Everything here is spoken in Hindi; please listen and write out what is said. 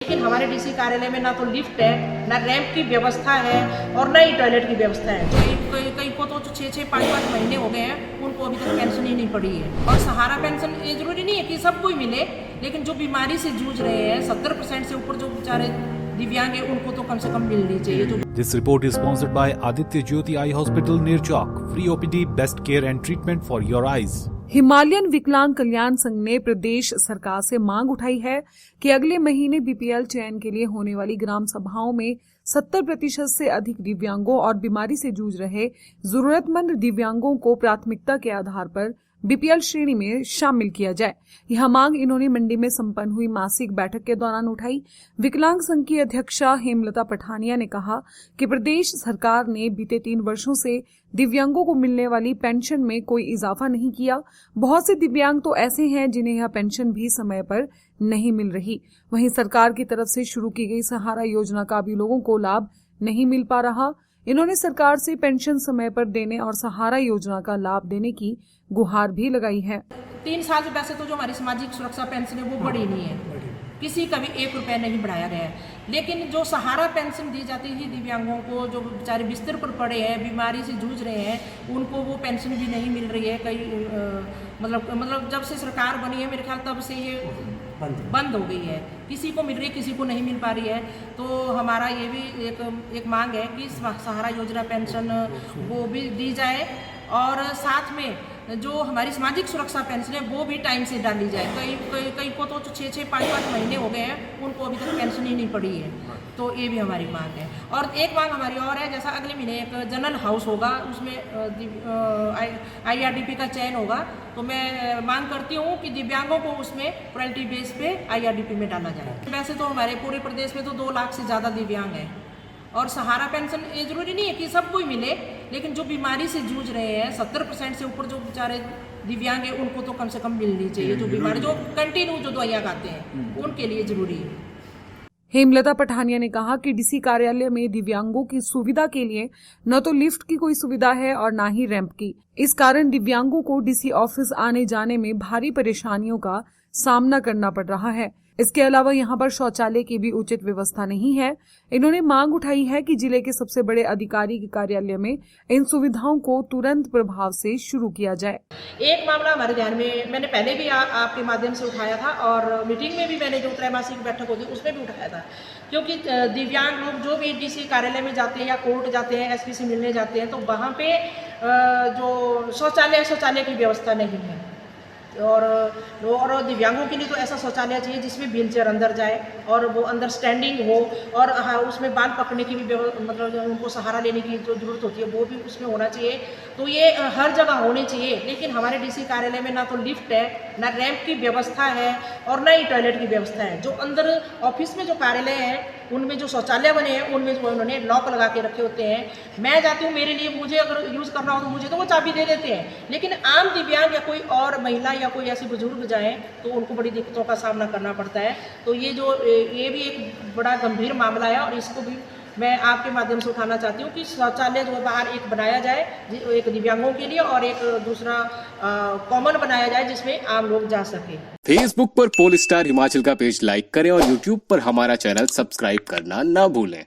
लेकिन हमारे डीसी कार्यालय में ना तो लिफ्ट है, ना रैंप की व्यवस्था है और ना ही टॉयलेट की व्यवस्था है। कई को तो 6-5 महीने हो गए हैं, उनको अभी तक पेंशन ही नहीं पड़ी है। और सहारा पेंशन ये जरूरी नहीं है कि सबको ही मिले, लेकिन जो बीमारी से जूझ रहे हैं 70% से ऊपर जो बेचारे दिव्यांग है, उनको तो कम से कम मिलनी चाहिए। This report is sponsored by Aditya Jyoti Eye Hospital near Chowk. Free OPD, best care and treatment for your eyes. Himalayan विकलांग कल्याण संघ ने प्रदेश सरकार से मांग उठाई है कि अगले महीने बीपीएल चयन के लिए होने वाली ग्राम सभाओं में 70% से अधिक दिव्यांगों और बीमारी से जूझ रहे जरूरतमंद दिव्यांगों को प्राथमिकता के आधार पर बीपीएल श्रेणी में शामिल किया जाए। यह मांग इन्होंने मंडी में संपन्न हुई मासिक बैठक के दौरान उठाई। विकलांग संघ की अध्यक्षा हेमलता पठानिया ने कहा कि प्रदेश सरकार ने बीते 3 वर्षों से दिव्यांगों को मिलने वाली पेंशन में कोई इजाफा नहीं किया। बहुत से दिव्यांग तो ऐसे हैं जिन्हें यह पेंशन भी समय पर नहीं मिल रही। वहीं सरकार की तरफ से शुरू की गई सहारा योजना का भी लोगों को लाभ नहीं मिल पा रहा। इन्होंने सरकार से पेंशन समय पर देने और सहारा योजना का लाभ देने की गुहार भी लगाई है। 3 साल से वैसे तो जो हमारी सामाजिक सुरक्षा पेंशन है वो बढ़ी नहीं है, किसी का भी 1 रुपया नहीं बढ़ाया गया है। लेकिन जो सहारा पेंशन दी जाती थी दिव्यांगों को, जो बेचारे बिस्तर पर पड़े हैं, बीमारी से जूझ रहे हैं, उनको वो पेंशन भी नहीं मिल रही है। मतलब जब से सरकार बनी है मेरे ख्याल तब से ये बंद हो गई है। किसी को मिल रही है, किसी को नहीं मिल पा रही है। तो हमारा ये भी एक मांग है कि सहारा योजना पेंशन वो भी दी जाए और साथ में जो हमारी सामाजिक सुरक्षा पेंशन है वो भी टाइम से डाली जाए। कई को तो 6-5 महीने हो गए हैं, उनको अभी तक पेंशन ही नहीं पड़ी है। तो ये भी हमारी मांग है। और एक मांग हमारी और है, जैसा अगले महीने एक जनरल हाउस होगा, उसमें IRDP का चयन होगा, तो मैं मांग करती हूँ कि दिव्यांगों को उसमें प्रायोरिटी बेस पे IRDP में डाला जाए। वैसे तो हमारे पूरे प्रदेश में तो 2 लाख से ज़्यादा दिव्यांग हैं और सहारा पेंशन ये जरूरी नहीं है कि सबको ही मिले, लेकिन जो बीमारी से जूझ रहे हैं 70% से ऊपर जो बेचारे दिव्यांग है, उनको तो कम से कम मिलनी चाहिए। जो बीमारी जो कंटिन्यू जो दवाइयाँ खाते हैं उनके लिए जरूरी है। हेमलता पठानिया ने कहा कि डीसी कार्यालय में दिव्यांगों की सुविधा के लिए न तो लिफ्ट की कोई सुविधा है और न ही रैंप की। इस कारण दिव्यांगों को डीसी ऑफिस आने जाने में भारी परेशानियों का सामना करना पड़ रहा है। इसके अलावा यहाँ पर शौचालय की भी उचित व्यवस्था नहीं है। इन्होंने मांग उठाई है कि जिले के सबसे बड़े अधिकारी के कार्यालय में इन सुविधाओं को तुरंत प्रभाव से शुरू किया जाए। एक मामला हमारे ध्यान में मैंने पहले भी आपके माध्यम से उठाया था और मीटिंग में भी मैंने जो त्रैमासिक बैठक होती उसमें भी उठाया था, क्योंकि दिव्यांग लोग जो भी डीसी कार्यालय में जाते हैं या कोर्ट जाते हैं, एसपी से मिलने जाते हैं, तो वहाँ पे जो शौचालय की व्यवस्था नहीं है। और दिव्यांगों के लिए तो ऐसा शौचालय चाहिए जिसमें व्हीलचेयर अंदर जाए और वो अंदर स्टैंडिंग हो, और हाँ, उसमें बाल पकड़ने की भी मतलब उनको सहारा लेने की जो जरूरत होती है वो भी उसमें होना चाहिए। तो ये हर जगह होने चाहिए। लेकिन हमारे डीसी कार्यालय में ना तो लिफ्ट है, ना रैंप की व्यवस्था है और ना ही टॉयलेट की व्यवस्था है। जो अंदर ऑफिस में जो कार्यालय है उनमें जो शौचालय बने हैं उनमें जो उन्होंने लॉक लगा के रखे होते हैं। मैं जाती हूँ, मेरे लिए मुझे अगर यूज़ करना हो तो मुझे तो वो चाबी दे देते हैं, लेकिन आम दिव्यांग या कोई और महिला या कोई ऐसी बुजुर्ग जाए तो उनको बड़ी दिक्कतों का सामना करना पड़ता है। तो ये भी एक बड़ा गंभीर मामला है और इसको भी मैं आपके माध्यम से उठाना चाहती हूँ कि शौचालय जो बाहर एक बनाया जाए, एक दिव्यांगों के लिए और एक दूसरा कॉमन बनाया जाए जिसमें आम लोग जा सके। फेसबुक पर पोल स्टार हिमाचल का पेज लाइक करें और यूट्यूब पर हमारा चैनल सब्सक्राइब करना ना भूलें।